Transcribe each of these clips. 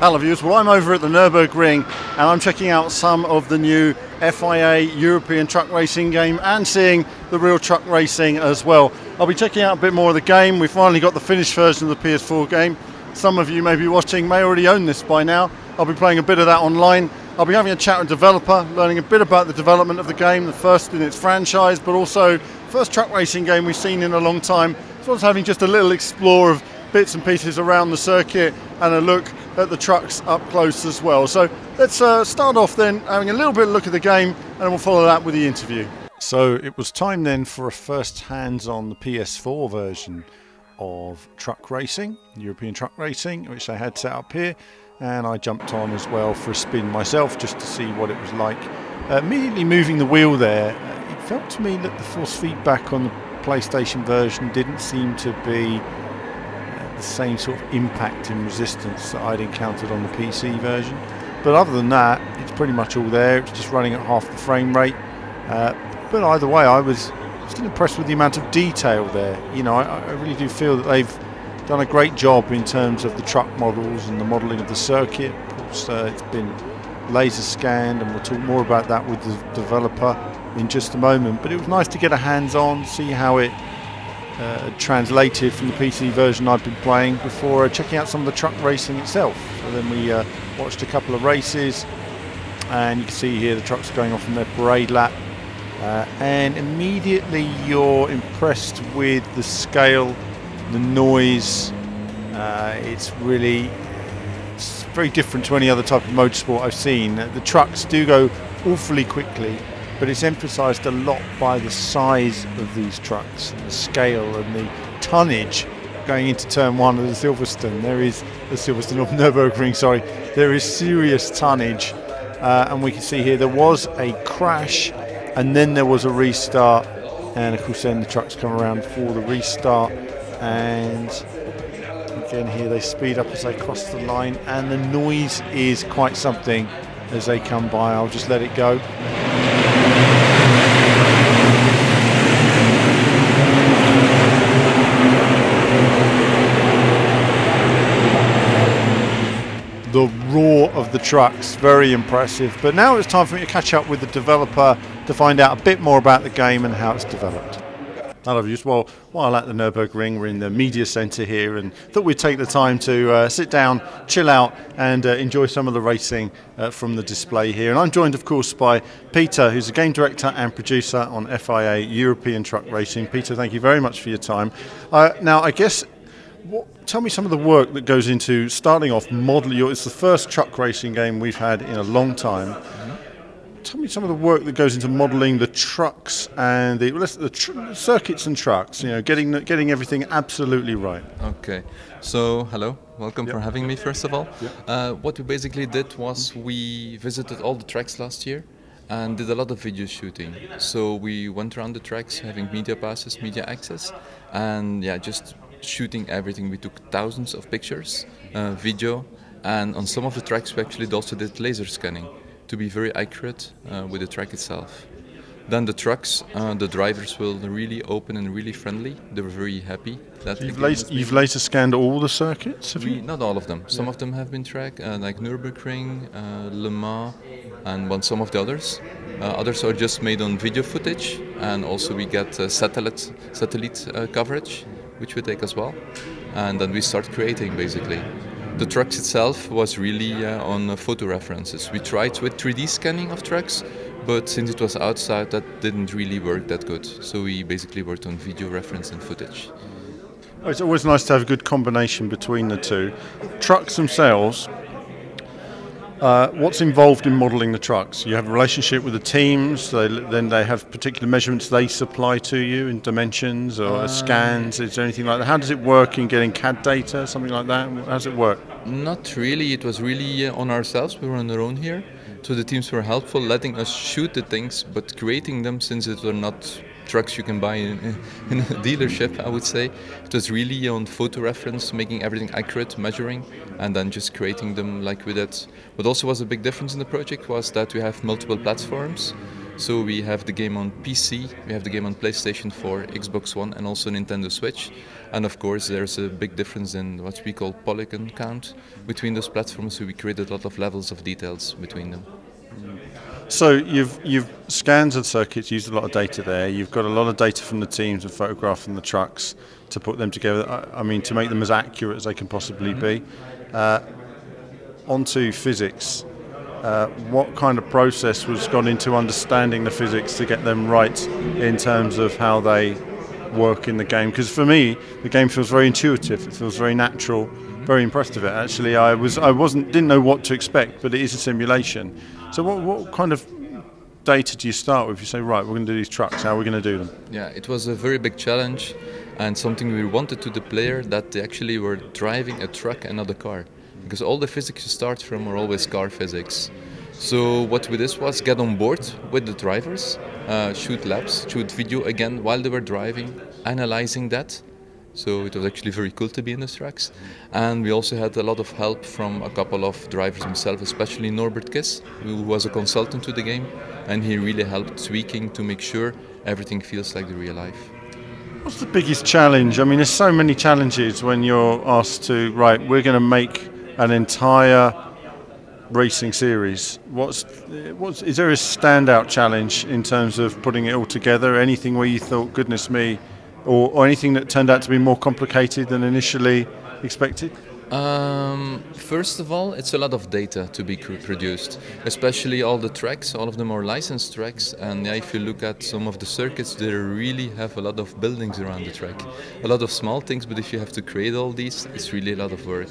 Hello viewers, well I'm over at the Nürburgring and I'm checking out some of the new FIA European truck racing game and seeing the real truck racing as well. I'll be checking out a bit more of the game. We've finally got the finished version of the PS4 game. Some of you may be watching may already own this by now. I'll be playing a bit of that online. I'll be having a chat with a developer, learning a bit about the development of the game, the first in its franchise, but also first truck racing game we've seen in a long time, as well as having just a little explore of bits and pieces around the circuit and a look at the trucks up close as well. So let's start off then having a little bit of a look at the game and then we'll follow that with the interview. So it was time then for a first hands on the PS4 version of truck racing, European truck racing, which they had set up here, and I jumped on as well for a spin myself just to see what it was like. Immediately moving the wheel there, it felt to me that the force feedback on the PlayStation version didn't seem to be the same sort of impact and resistance that I'd encountered on the PC version. But other than that, it's pretty much all there. It's just running at half the frame rate. But either way, I was still impressed with the amount of detail there. You know, I really do feel that they've done a great job in terms of the truck models and the modelling of the circuit. Of course, it's been laser scanned, and we'll talk more about that with the developer in just a moment. But it was nice to get a hands-on, see how it translated from the PC version I've been playing before checking out some of the truck racing itself. So then we watched a couple of races, and you can see here the trucks going off on their parade lap, and immediately you're impressed with the scale, the noise. It's very different to any other type of motorsport I've seen. The trucks do go awfully quickly, but it's emphasised a lot by the size of these trucks, and the scale and the tonnage going into turn one of the Silverstone. There is the Silverstone of Nürburgring, sorry. There is serious tonnage, and we can see here there was a crash, and then there was a restart, and of course then the trucks come around for the restart, and again here they speed up as they cross the line, and the noise is quite something as they come by. I'll just let it go. The roar of the trucks, very impressive. But now it's time for me to catch up with the developer to find out a bit more about the game and how it's developed. Hello viewers, well, while at the Nürburgring, we're in the media centre here, and thought we'd take the time to sit down, chill out and enjoy some of the racing from the display here. And I'm joined of course by Peter, who's a game director and producer on FIA European Truck Racing. Peter, thank you very much for your time. Now I guess, tell me some of the work that goes into starting off modelling. It's the first truck racing game we've had in a long time. Tell me some of the work that goes into modelling the trucks and the circuits and trucks. You know, getting everything absolutely right. Okay, so hello, welcome for having me first of all. What we basically did was we visited all the tracks last year and did a lot of video shooting. So we went around the tracks having media passes, media access, and yeah, just shooting everything. We took thousands of pictures, video, and on some of the tracks we actually also did laser scanning to be very accurate with the track itself. Then the trucks, the drivers were really open and really friendly. They were very happy. That so you've laser scanned all the circuits, have you? Not all of them. Some of them have been tracked, like Nürburgring, Le Mans, and some of the others. Others are just made on video footage, and also we get satellite coverage, which we take as well. And then we start creating basically. The trucks itself was really on photo references. We tried with 3D scanning of trucks, but since it was outside, that didn't really work that good. So we basically worked on video reference and footage. It's always nice to have a good combination between the two. Trucks themselves, what's involved in modelling the trucks? You have a relationship with the teams, then they have particular measurements they supply to you in dimensions or scans. Is there anything like that? How does it work in getting CAD data, something like that? How does it work? Not really. It was really on ourselves. We were on our own here. So the teams were helpful, letting us shoot the things, but creating them, since it were not trucks you can buy in a dealership, I would say. It was really on photo reference, making everything accurate, measuring, and then just creating them like with it. What also was a big difference in the project was that we have multiple platforms. So we have the game on PC, we have the game on PlayStation 4, Xbox One, and also Nintendo Switch. And of course, there's a big difference in what we call polygon count between those platforms. So we created a lot of levels of details between them. So you've scanned the circuits, used a lot of data there. You've got a lot of data from the teams and photographing the trucks to put them together. I mean, to make them as accurate as they can possibly be. Onto physics. What kind of process was gone into understanding the physics to get them right in terms of how they work in the game? Because for me, the game feels very intuitive. It feels very natural. Very impressed with it. Actually, didn't know what to expect, but it is a simulation. So what kind of data do you start with? You say, right, we're going to do these trucks. How are we going to do them? Yeah, it was a very big challenge, and something we wanted to the player, that they actually were driving a truck and not a car, because all the physics you start from are always car physics. So what we did was get on board with the drivers, shoot laps, shoot video again while they were driving, analyzing that. So it was actually very cool to be in the tracks. And we also had a lot of help from a couple of drivers themselves, especially Norbert Kiss, who was a consultant to the game, and he really helped tweaking to make sure everything feels like the real life. What's the biggest challenge? I mean, there's so many challenges when you're asked to, right, we're going to make an entire racing series. Is there a standout challenge in terms of putting it all together? Anything where you thought, goodness me, or anything that turned out to be more complicated than initially expected? First of all, it's a lot of data to be produced, especially all the tracks. All of them are licensed tracks, and if you look at some of the circuits, they really have a lot of buildings around the track. A lot of small things, but if you have to create all these, it's really a lot of work.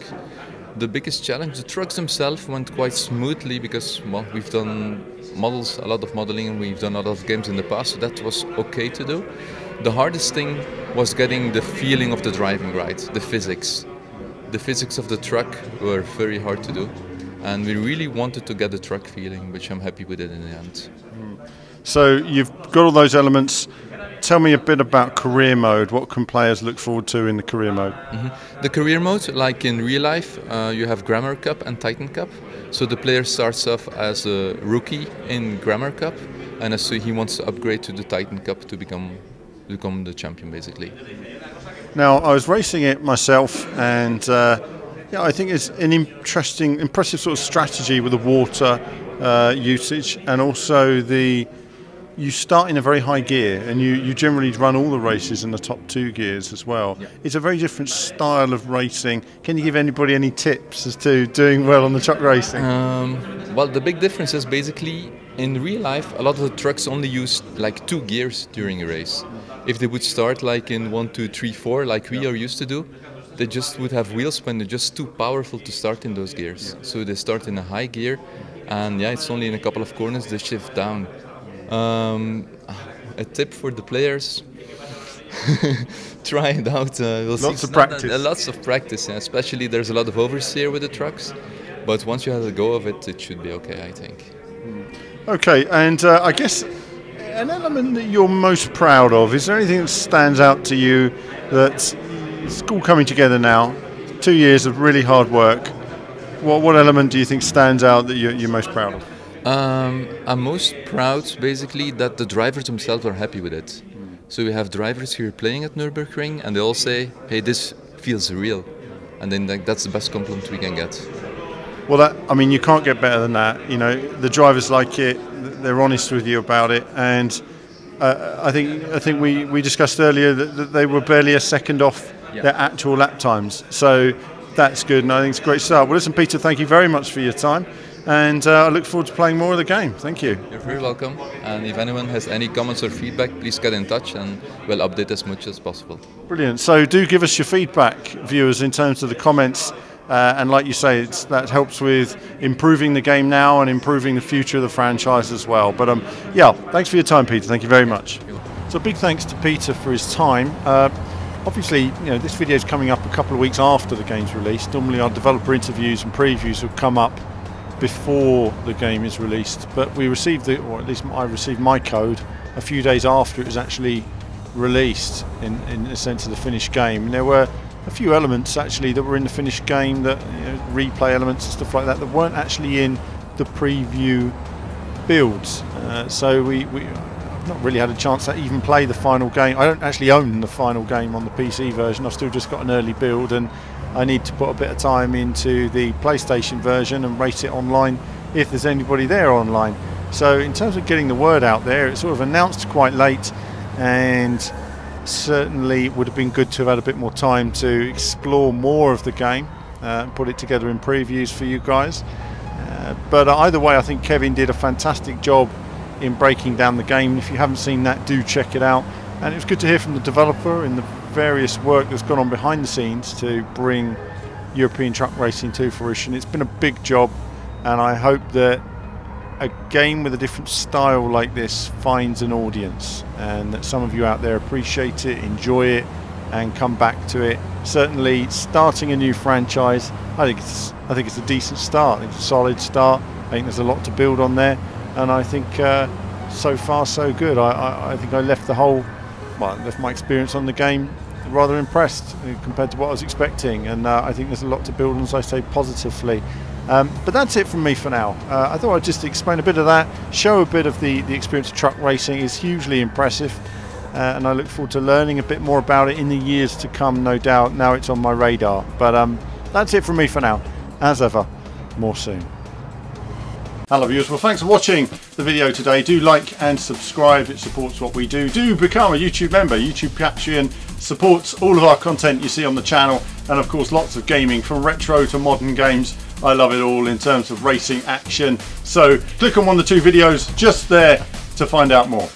The biggest challenge, the trucks themselves went quite smoothly because, well, we've done models, a lot of modeling, and we've done a lot of games in the past, so that was okay to do. The hardest thing was getting the feeling of the driving right, the physics. The physics of the truck were very hard to do, and we really wanted to get the truck feeling, which I'm happy with it in the end. So you've got all those elements. Tell me a bit about career mode. What can players look forward to in the career mode? The career mode, like in real life, you have Grammar Cup and Titan Cup. So the player starts off as a rookie in Grammar Cup, and so he wants to upgrade to the Titan Cup to become the champion, basically. Now, I was racing it myself, and yeah, I think it's an impressive sort of strategy with the water usage, and also you start in a very high gear, and you generally run all the races in the top 2 gears as well. Yeah. It's a very different style of racing. Can you give anybody any tips as to doing well on the truck racing? Well, the big difference is basically in real life, a lot of the trucks only use like 2 gears during a race. If they would start like in 1, 2, 3, 4, like we are used to do, they just would have wheel spin. They're just too powerful to start in those gears. So they start in a high gear, and yeah, it's only in a couple of corners they shift down. A tip for the players: try it out. Lots of practice. Lots of practice, yeah. Especially there's a lot of oversteer with the trucks, but once you have a go of it, it should be okay, I think. Okay, and I guess an element that you're most proud of, is there anything that stands out to you that it's all coming together now, 2 years of really hard work? What element do you think stands out that you're most proud of? I'm most proud basically that the drivers themselves are happy with it. So we have drivers here playing at Nürburgring, and they all say, hey, this feels real. And then that's the best compliment we can get. Well, I mean, you can't get better than that. You know, the drivers like it, they're honest with you about it, and I think we discussed earlier that they were barely a second off their actual lap times. So that's good, and I think it's a great start. Well, listen, Peter, thank you very much for your time, and I look forward to playing more of the game. Thank you. You're very welcome, and if anyone has any comments or feedback, please get in touch and we'll update as much as possible. Brilliant. So do give us your feedback, viewers, in terms of the comments. And like you say, that helps with improving the game now and improving the future of the franchise as well. But yeah, thanks for your time, Peter. Thank you very much. So big thanks to Peter for his time. Obviously, you know, this video is coming up a couple of weeks after the game's released. Normally our developer interviews and previews will come up before the game is released. But we received or at least I received my code a few days after it was actually released in the sense of the finished game. And there were a few elements actually that were in the finished game, that, you know, replay elements and stuff like that weren't actually in the preview builds, so I've not really had a chance to even play the final game. I don't actually own the final game on the PC version. I've still just got an early build, and I need to put a bit of time into the PlayStation version and race it online if there's anybody there online. So in terms of getting the word out there, it's sort of announced quite late, and certainly would have been good to have had a bit more time to explore more of the game and put it together in previews for you guys. But either way, I think Kevin did a fantastic job in breaking down the game. If you haven't seen that, do check it out. And it was good to hear from the developer and the various work that's gone on behind the scenes to bring European truck racing to fruition. It's been a big job, and I hope that a game with a different style like this finds an audience, and that some of you out there appreciate it, enjoy it, and come back to it. Certainly starting a new franchise, I think it's a decent start. I think it's a solid start. I think there's a lot to build on there, and I think so far so good. I think I left left my experience on the game rather impressed compared to what I was expecting, and I think there's a lot to build on, as I say, positively. But that's it from me for now. I thought I'd just explain a bit of that, show a bit of the experience of truck racing. Is hugely impressive, and I look forward to learning a bit more about it in the years to come, no doubt. Now it's on my radar. But that's it from me for now. As ever, more soon. Hello viewers, well thanks for watching the video today. Do like and subscribe, it supports what we do. Do become a YouTube member. YouTube Patreon supports all of our content you see on the channel, and of course lots of gaming from retro to modern games. I love it all in terms of racing action. So click on one of the two videos just there to find out more.